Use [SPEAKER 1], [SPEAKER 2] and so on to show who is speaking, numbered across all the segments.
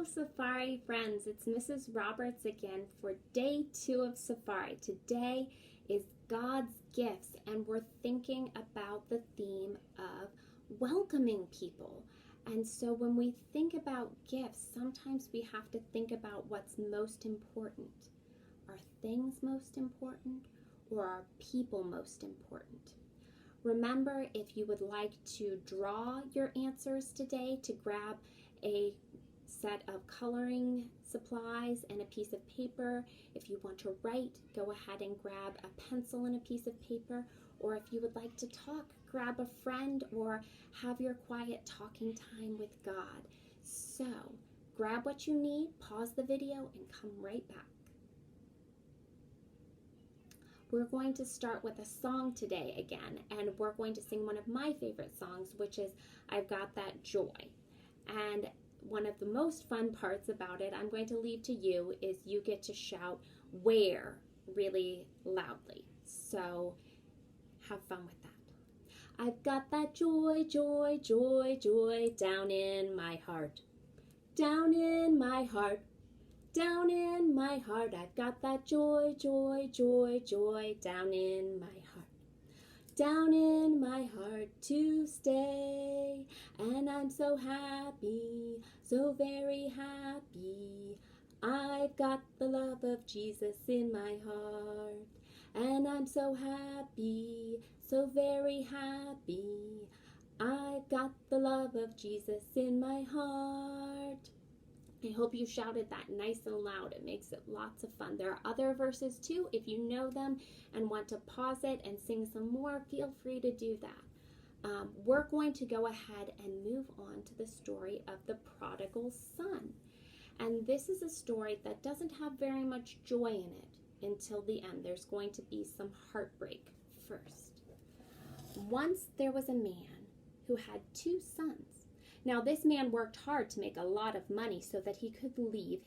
[SPEAKER 1] Safari friends, it's Mrs. Roberts again for day 2 of Safari. Today is God's gifts, and we're thinking about the theme of welcoming people. And so when we think about gifts, sometimes we have to think about what's most important. Are things most important, or are people most important? Remember, if you would like to draw your answers today, to grab a set of coloring supplies and a piece of paper. If you want to write, go ahead and grab a pencil and a piece of paper. Or if you would like to talk, grab a friend or have your quiet talking time with God. So, grab what you need, pause the video, and come right back. We're going to start with a song today again, and we're going to sing one of my favorite songs, which is I've Got That Joy. And one of the most fun parts about it, I'm going to leave to you, is you get to shout where really loudly. So have fun with that. I've got that joy, joy, joy, joy down in my heart. Down in my heart. Down in my heart. I've got that joy, joy, joy, joy down in my heart. Down in my heart to stay, and I'm so happy, so very happy. I've got the love of Jesus in my heart, and I'm so happy, so very happy. I've got the love of Jesus in my heart. I hope you shouted that nice and loud. It makes it lots of fun. There are other verses too. If you know them and want to pause it and sing some more, feel free to do that. We're going to go ahead and move on to the story of the prodigal son. And this is a story that doesn't have very much joy in it until the end. There's going to be some heartbreak first. Once there was a man who had 2 sons. Now, this man worked hard to make a lot of money so that he could leave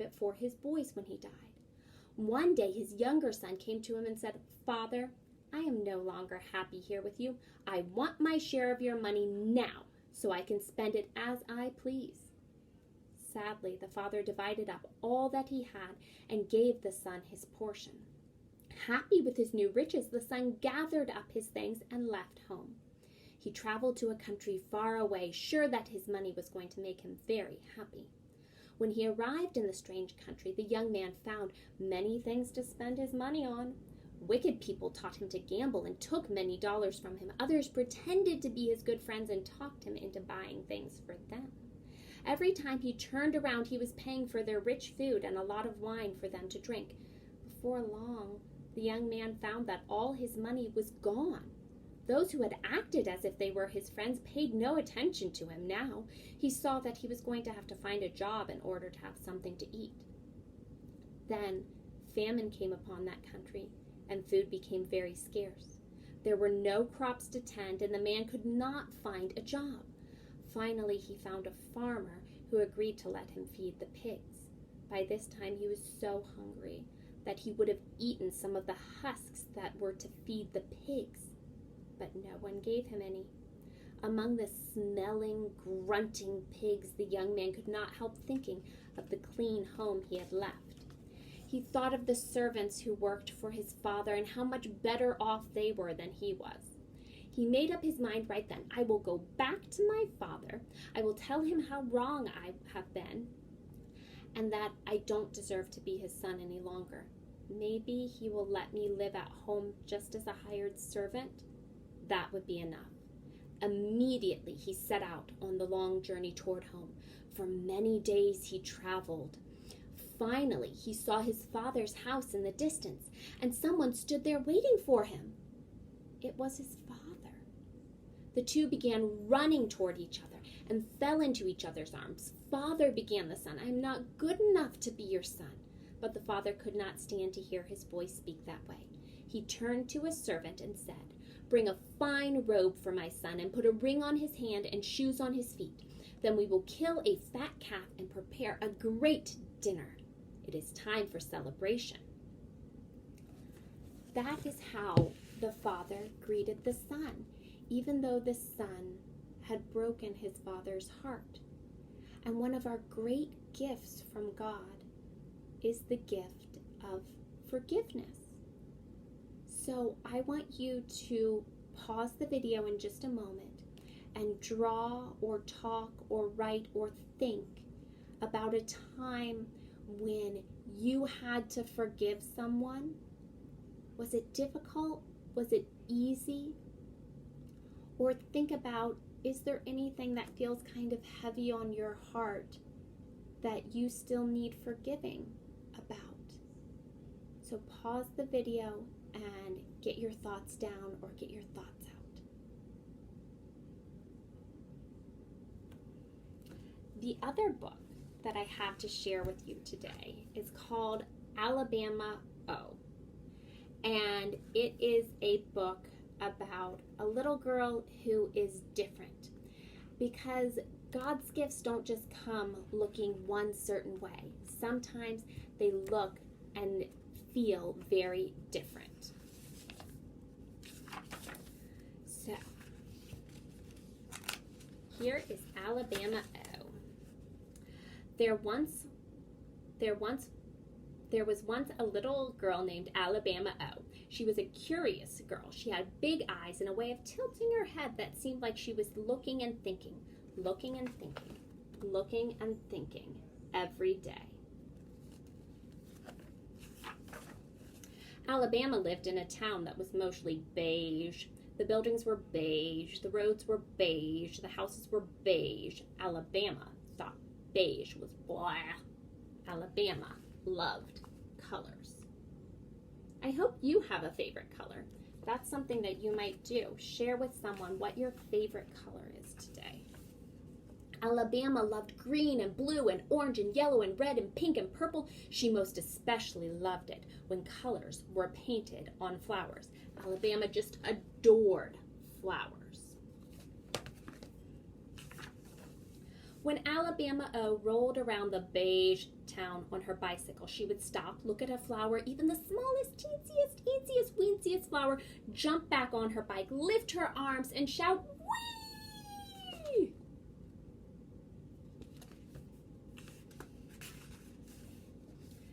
[SPEAKER 1] it for his boys when he died. One day, his younger son came to him and said, "Father, I am no longer happy here with you. I want my share of your money now so I can spend it as I please." Sadly, the father divided up all that he had and gave the son his portion. Happy with his new riches, the son gathered up his things and left home. He traveled to a country far away, sure that his money was going to make him very happy. When he arrived in the strange country, the young man found many things to spend his money on. Wicked people taught him to gamble and took many dollars from him. Others pretended to be his good friends and talked him into buying things for them. Every time he turned around, he was paying for their rich food and a lot of wine for them to drink. Before long, the young man found that all his money was gone. Those who had acted as if they were his friends paid no attention to him. Now he saw that he was going to have to find a job in order to have something to eat. Then famine came upon that country, and food became very scarce. There were no crops to tend, and the man could not find a job. Finally, he found a farmer who agreed to let him feed the pigs. By this time, he was so hungry that he would have eaten some of the husks that were to feed the pigs. But no one gave him any. Among the smelling, grunting pigs, the young man could not help thinking of the clean home he had left. He thought of the servants who worked for his father and how much better off they were than he was. He made up his mind right then, "I will go back to my father. I will tell him how wrong I have been and that I don't deserve to be his son any longer. Maybe he will let me live at home just as a hired servant. That would be enough." Immediately he set out on the long journey toward home. For many days he traveled. Finally, he saw his father's house in the distance, and someone stood there waiting for him. It was his father. The two began running toward each other and fell into each other's arms. "Father," began the son, "I am not good enough to be your son." But the father could not stand to hear his voice speak that way. He turned to his servant and said, "Bring a fine robe for my son and put a ring on his hand and shoes on his feet. Then we will kill a fat calf and prepare a great dinner. It is time for celebration." That is how the father greeted the son, even though the son had broken his father's heart. And one of our great gifts from God is the gift of forgiveness. So I want you to pause the video in just a moment and draw or talk or write or think about a time when you had to forgive someone. Was it difficult? Was it easy? Or think about, is there anything that feels kind of heavy on your heart that you still need forgiving about? So pause the video and get your thoughts down or get your thoughts out. The other book that I have to share with you today is called Alabama O. And it is a book about a little girl who is different, because God's gifts don't just come looking one certain way. Sometimes they look and feel very different. So, here is Alabama O. There was once a little girl named Alabama O. She was a curious girl. She had big eyes and a way of tilting her head that seemed like she was looking and thinking, looking and thinking, looking and thinking every day. Alabama lived in a town that was mostly beige. The buildings were beige, the roads were beige, the houses were beige. Alabama thought beige was blah. Alabama loved colors. I hope you have a favorite color. That's something that you might do. Share with someone what your favorite color is today. Alabama loved green and blue and orange and yellow and red and pink and purple. She most especially loved it when colors were painted on flowers. Alabama just adored flowers. When Alabama O rolled around the beige town on her bicycle, she would stop, look at a flower, even the smallest, teeniest, weeniest flower, jump back on her bike, lift her arms, and shout, "Whee!"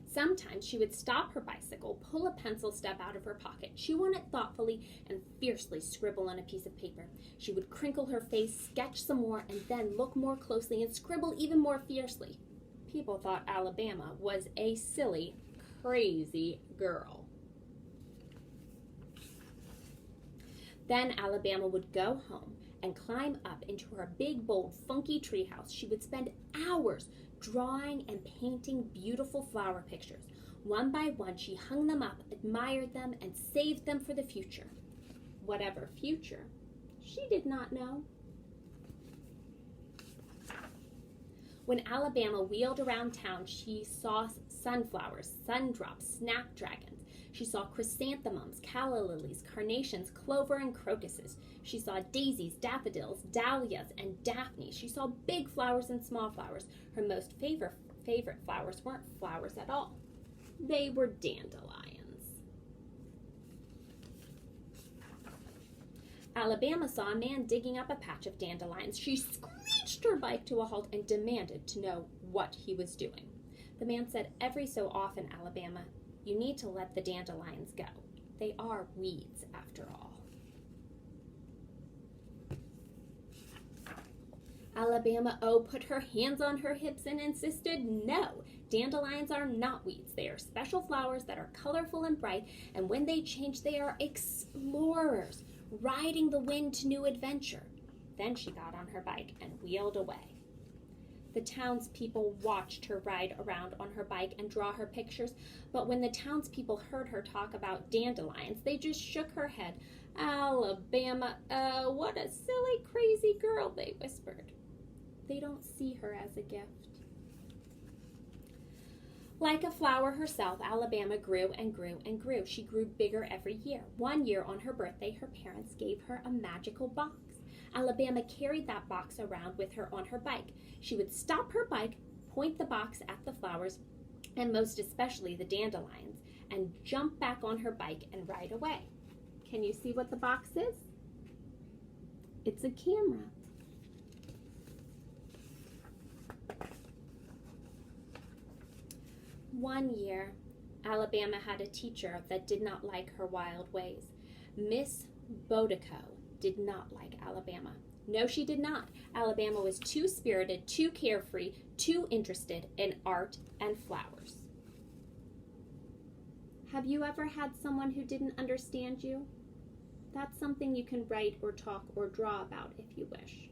[SPEAKER 1] Sometimes she would stop her bicycle, pull a pencil stub out of her pocket, chew on it thoughtfully, and fiercely scribble on a piece of paper. She would crinkle her face, sketch some more, and then look more closely and scribble even more fiercely. People thought Alabama was a silly, crazy girl. Then Alabama would go home and climb up into her big, bold, funky treehouse. She would spend hours drawing and painting beautiful flower pictures. One by one, she hung them up, admired them, and saved them for the future. Whatever future, she did not know. When Alabama wheeled around town, she saw sunflowers, sundrops, snapdragons. She saw chrysanthemums, calla lilies, carnations, clover, and crocuses. She saw daisies, daffodils, dahlias, and daphnes. She saw big flowers and small flowers. Her most favorite flowers weren't flowers at all. They were dandelions. Alabama saw a man digging up a patch of dandelions. She screeched her bike to a halt and demanded to know what he was doing. The man said, "Every so often, Alabama, you need to let the dandelions go. They are weeds, after all." Alabama O put her hands on her hips and insisted, "No, dandelions are not weeds. They are special flowers that are colorful and bright, and when they change, they are explorers, riding the wind to new adventure." Then she got on her bike and wheeled away. The townspeople watched her ride around on her bike and draw her pictures, but when the townspeople heard her talk about dandelions, they just shook her head. "Alabama, what a silly, crazy girl," they whispered. They don't see her as a gift. Like a flower herself, Alabama grew and grew and grew. She grew bigger every year. One year on her birthday, her parents gave her a magical box. Alabama carried that box around with her on her bike. She would stop her bike, point the box at the flowers, and most especially the dandelions, and jump back on her bike and ride away. Can you see what the box is? It's a camera. One year, Alabama had a teacher that did not like her wild ways. Miss Bodico did not like Alabama. No, she did not. Alabama was too spirited, too carefree, too interested in art and flowers. Have you ever had someone who didn't understand you? That's something you can write or talk or draw about if you wish.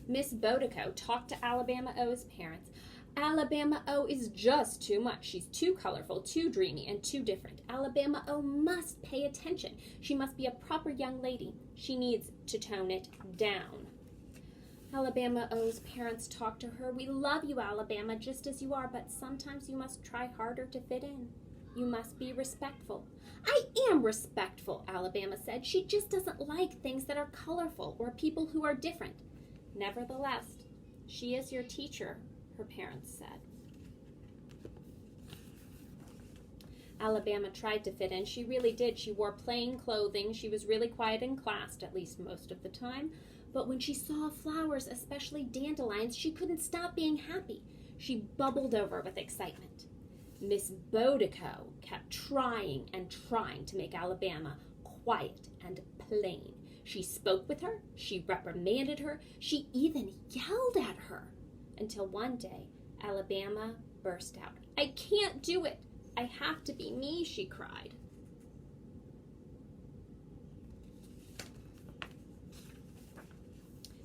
[SPEAKER 1] Miss Bodico talked to Alabama O's parents. Alabama O is just too much. She's too colorful, too dreamy, and too different. Alabama O must pay attention. She must be a proper young lady. She needs to tone it down. Alabama O's parents talked to her. We love you, Alabama, just as you are, but sometimes you must try harder to fit in. You must be respectful. I am respectful, Alabama said. She just doesn't like things that are colorful or people who are different. Nevertheless, she is your teacher, her parents said. Alabama tried to fit in. She really did. She wore plain clothing. She was really quiet in class, at least most of the time. But when she saw flowers, especially dandelions, she couldn't stop being happy. She bubbled over with excitement. Miss Bodico kept trying and trying to make Alabama quiet and plain. She spoke with her, she reprimanded her, she even yelled at her. Until one day, Alabama burst out. I can't do it. I have to be me, she cried.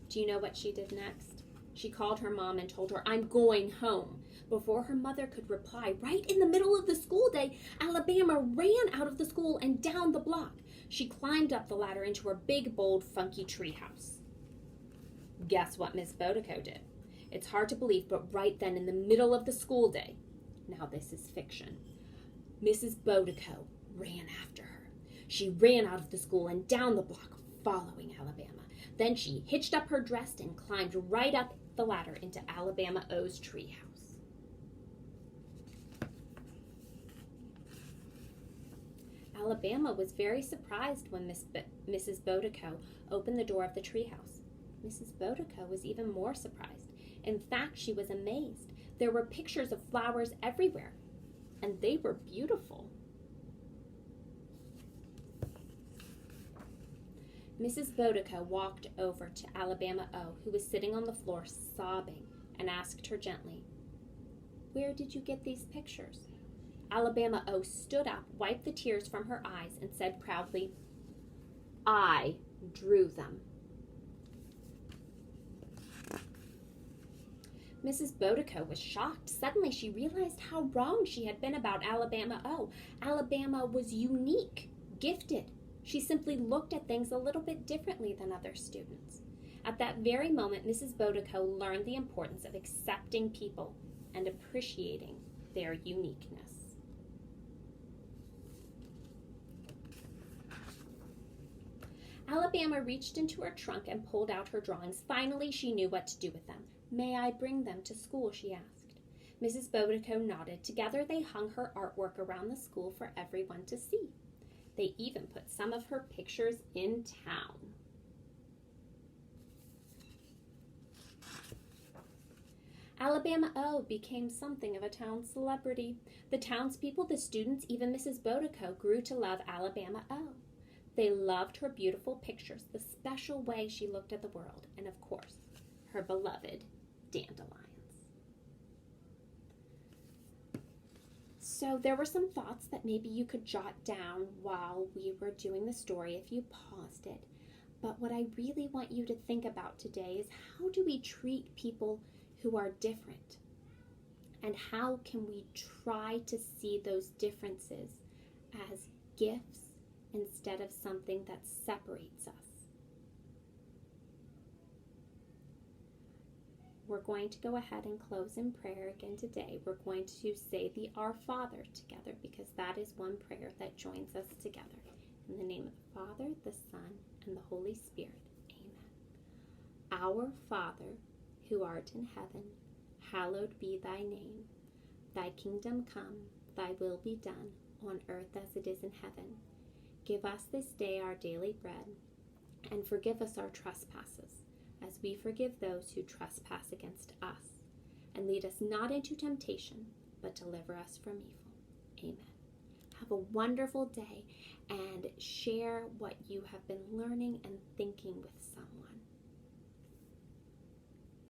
[SPEAKER 1] Do you know what she did next? She called her mom and told her, I'm going home. Before her mother could reply, right in the middle of the school day, Alabama ran out of the school and down the block. She climbed up the ladder into her big, bold, funky treehouse. Guess what Miss Bodico did? It's hard to believe, but right then in the middle of the school day, now this is fiction, Mrs. Bodico ran after her. She ran out of the school and down the block, following Alabama. Then she hitched up her dress and climbed right up the ladder into Alabama O's treehouse. Alabama was very surprised when Mrs. Bodico opened the door of the treehouse. Mrs. Bodico was even more surprised. In fact, she was amazed. There were pictures of flowers everywhere, and they were beautiful. Mrs. Bodico walked over to Alabama O, who was sitting on the floor sobbing, and asked her gently, Where did you get these pictures? Alabama O stood up, wiped the tears from her eyes, and said proudly, I drew them. Mrs. Bodico was shocked. Suddenly she realized how wrong she had been about Alabama O. Alabama was unique, gifted. She simply looked at things a little bit differently than other students. At that very moment, Mrs. Bodico learned the importance of accepting people and appreciating their uniqueness. Alabama reached into her trunk and pulled out her drawings. Finally, she knew what to do with them. May I bring them to school, she asked. Mrs. Bodico nodded. Together they hung her artwork around the school for everyone to see. They even put some of her pictures in town. Alabama O became something of a town celebrity. The townspeople, the students, even Mrs. Bodico grew to love Alabama O. They loved her beautiful pictures, the special way she looked at the world, and of course, her beloved dandelions. So there were some thoughts that maybe you could jot down while we were doing the story if you paused it. But what I really want you to think about today is, how do we treat people who are different? And how can we try to see those differences as gifts instead of something that separates us? We're going to go ahead and close in prayer again today. We're going to say the Our Father together, because that is one prayer that joins us together. In the name of the Father, the Son, and the Holy Spirit. Amen. Our Father, who art in heaven, hallowed be thy name. Thy kingdom come, thy will be done, on earth as it is in heaven. Give us this day our daily bread, and forgive us our trespasses, as we forgive those who trespass against us. and lead us not into temptation, but deliver us from evil. Amen. Have a wonderful day and share what you have been learning and thinking with someone.